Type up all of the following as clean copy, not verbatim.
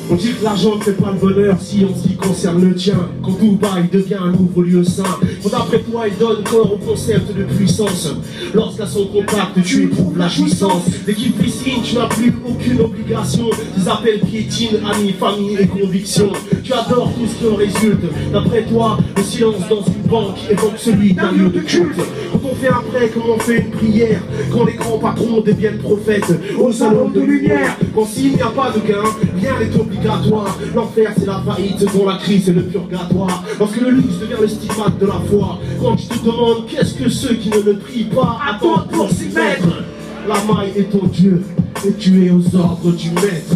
On dit que l'argent ne fait pas le bonheur si on s'y concerne le tien. Quand tout bail devient un ouvre-lieu sain, quand d'après toi il donne corps au concept de puissance. Lorsqu'à son contact tu éprouves la jouissance. Dès qu'il fait signe, tu n'as plus aucune obligation. Des appels piétinent, amis, famille et convictions. Tu adores tout ce qui en résulte. D'après toi, le silence dans une banque évoque celui d'un lieu de culte. Quand on fait un prêt, comme on fait une prière. Quand les grands patrons deviennent prophètes au salon de lumière. Quand s'il n'y a pas de gain, rien n'est obligatoire. L'enfer c'est la faillite, dont la crise est le purgatoire. Lorsque le luxe devient le stigmate de la foi. Quand tu te demandes qu'est-ce que ceux qui ne le prient pas attendent pour s'y mettre. La maille est ton Dieu et tu es aux ordres du maître.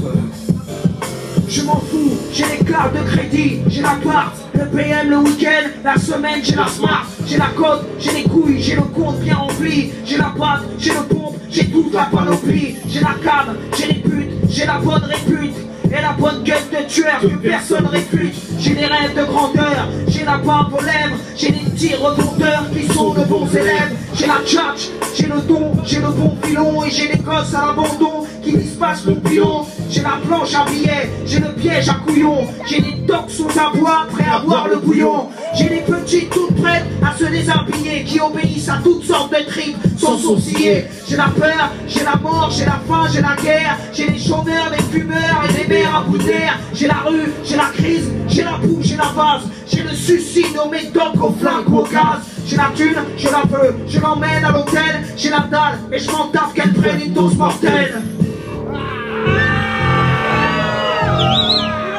Je m'en fous, j'ai les cartes de crédit, j'ai la carte, le PM le week-end, la semaine j'ai la smart, j'ai la cote, j'ai les couilles, j'ai le compte bien rempli, j'ai la pâte, j'ai le pompe, j'ai toute la panoplie, j'ai la cam, j'ai les putes, j'ai la bonne répute, et la bonne gueule de tueur que personne réfute. J'ai des rêves de grandeur, j'ai la barbe aux lèvres, j'ai des petits rebondeurs qui sont de bons élèves, j'ai la tchatch, j'ai le don, j'ai le bon filon, et j'ai les gosses à l'abandon qui dispassent mon pilon. J'ai la planche à billets, j'ai le piège à couillon, j'ai des tocs sous à bois prêts à boire le bouillon. J'ai des petites toutes prêtes à se déshabiller, qui obéissent à toutes sortes de tripes sans sourciller. J'ai la peur, j'ai la mort, j'ai la faim, j'ai la guerre, j'ai les chômeurs, les fumeurs et les mères à bout d'air. J'ai la rue, j'ai la crise, j'ai la boue, j'ai la vase, j'ai le suicide au médoc, au flingue ou au gaz. J'ai la thune, je la veux, je l'emmène à l'hôtel, j'ai la dalle et je m'en tape qu'elle prenne une dose mortelle.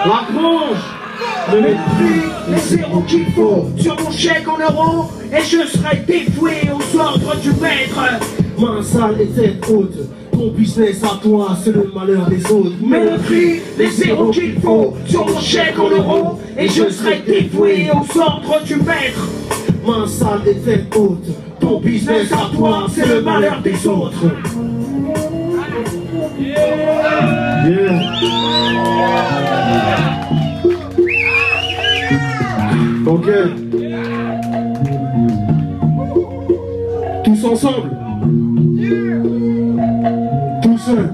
La grange, Le mépris, les zéros qu'il faut sur mon chèque en euros, et je serai dévoué aux ordres du maître. main sale et tête haute, ton business à toi, c'est le malheur des autres. Mais le prix, les zéros qu'il faut sur mon chèque en euros, et je serai dévoué aux ordres du maître. Main sale et tête haute, ton business à toi, c'est le malheur des autres. Yeah. Ok. Tous ensemble. Tout seul.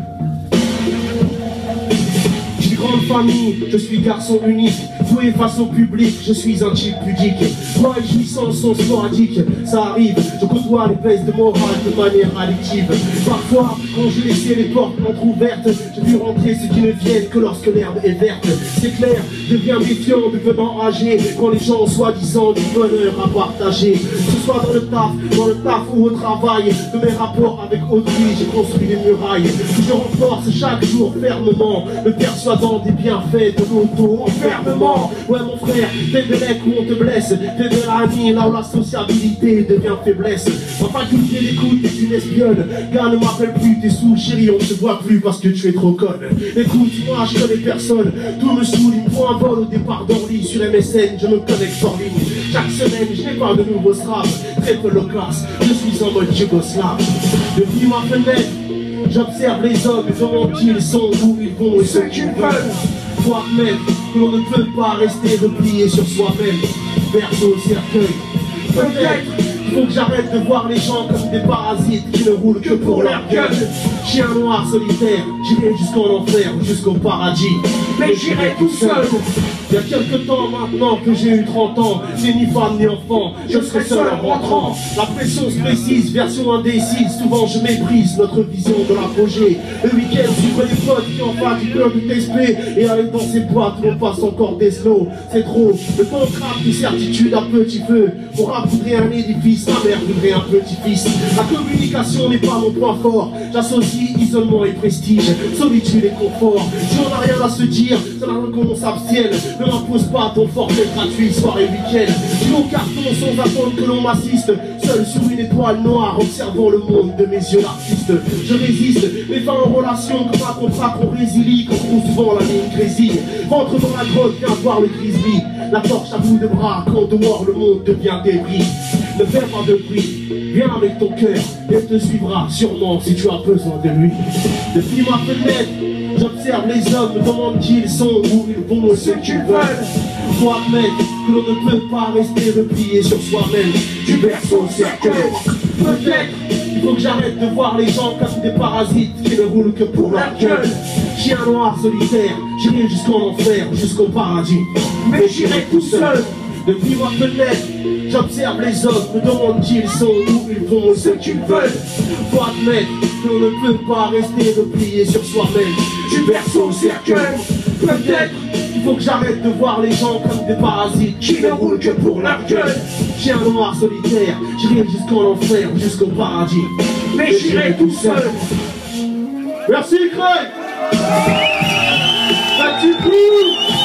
J'ai grande famille, je suis garçon unique. Voué face au public, je suis un type pudique. Moi et jouissance sont sporadiques, ça arrive. Je côtoie les baisses de morale de manière addictive. Parfois, quand j'ai laissé les portes entrouvertes, j'ai vu rentrer ceux qui ne viennent que lorsque l'herbe est verte. C'est clair, deviens méfiant, devenant âgé, quand les gens ont soi-disant du bonheur à partager. Que ce soit dans le taf ou au travail, de mes rapports avec autrui, j'ai construit des murailles. Je renforce chaque jour fermement, me persuadant des bienfaits de l'auto-enfermement. Ouais mon frère, t'es de l'ec où on te blesse, t'es de l'année là où la sociabilité devient faiblesse. Ma faculté d'écoute est une espionne, gars ne m'appelle plus, t'es sous chérie, on ne te voit plus parce que tu es trop conne. Écoute, moi je connais personne, tout me saoule, il me faut un vol au départ d'Orly. Sur MSN, je me connecte hors ligne. Chaque semaine, je n'ai pas de nouveaux straps, très peu loquace, je suis en mode yougoslave. Depuis ma fenêtre, j'observe les hommes, comment ils sont, où ils vont et ce qu'ils veulent. Faut admettre que l'on ne peut pas rester replié sur soi-même. Verso au cercueil. Peut-être il faut que j'arrête de voir les gens comme des parasites qui ne roulent que pour leur gueule. Chien noir solitaire, j'irai jusqu'en enfer ou jusqu'au paradis. Mais j'irai tout seul. Il y a quelques temps maintenant que j'ai eu 30 ans, j'ai ni femme ni enfant, je serai seul en rentrant. La pression se précise, version indécise, souvent je méprise notre vision de l'apogée. Le week-end, suivre les potes qui en font du cœur de TSP et aller dans ces boîtes où on passe encore des slows. C'est trop, le temps craque de certitude à petit feu. On voudrait un édifice, sa mère voudrait un petit-fils. La communication n'est pas mon point fort, j'associe isolement et prestige, solitude et confort. Si on n'a rien à se dire, cela qu'on s'abstienne. Ne m'impose pas ton forfait gratuit, soirée week-end. Du long carton sans attendre que l'on m'assiste, seul sur une étoile noire, observant le monde de mes yeux d'artiste. Je résiste, mais pas en relation, comme un contrat qu'on résilie, quand trop souvent la ligne grésille. Rentre dans la grotte, viens voir le grizzly. La torche à bout de bras, quand dehors le monde devient débris. Ne fais pas de bruit, viens avec ton cœur, il te suivra sûrement si tu as besoin de lui. Depuis ma fenêtre, j'observe les hommes, me demande qui ils sont, où ils vont et ce qu'ils veulent. Faut admettre que l'on ne peut pas rester replié sur soi-même, du berceau au cercueil. Peut-être il faut que j'arrête de voir les gens comme des parasites qui ne roulent que pour leur gueule. Chien noir solitaire, j'irai jusqu'en enfer, jusqu'au paradis. Mais j'irai tout seul. Depuis ma fenêtre, j'observe les hommes, me demande qui ils sont, où ils vont, ce qu'ils veulent. Faut admettre qu'on ne peut pas rester replié sur soi-même. Du berceau au cercueil. Peut-être il faut que j'arrête de voir les gens comme des parasites qui ne roulent que pour leur gueule. Chien noir solitaire, j'irai jusqu'en enfer, jusqu'au paradis. Mais j'irai tout seul. Merci Craig. Un petit coup.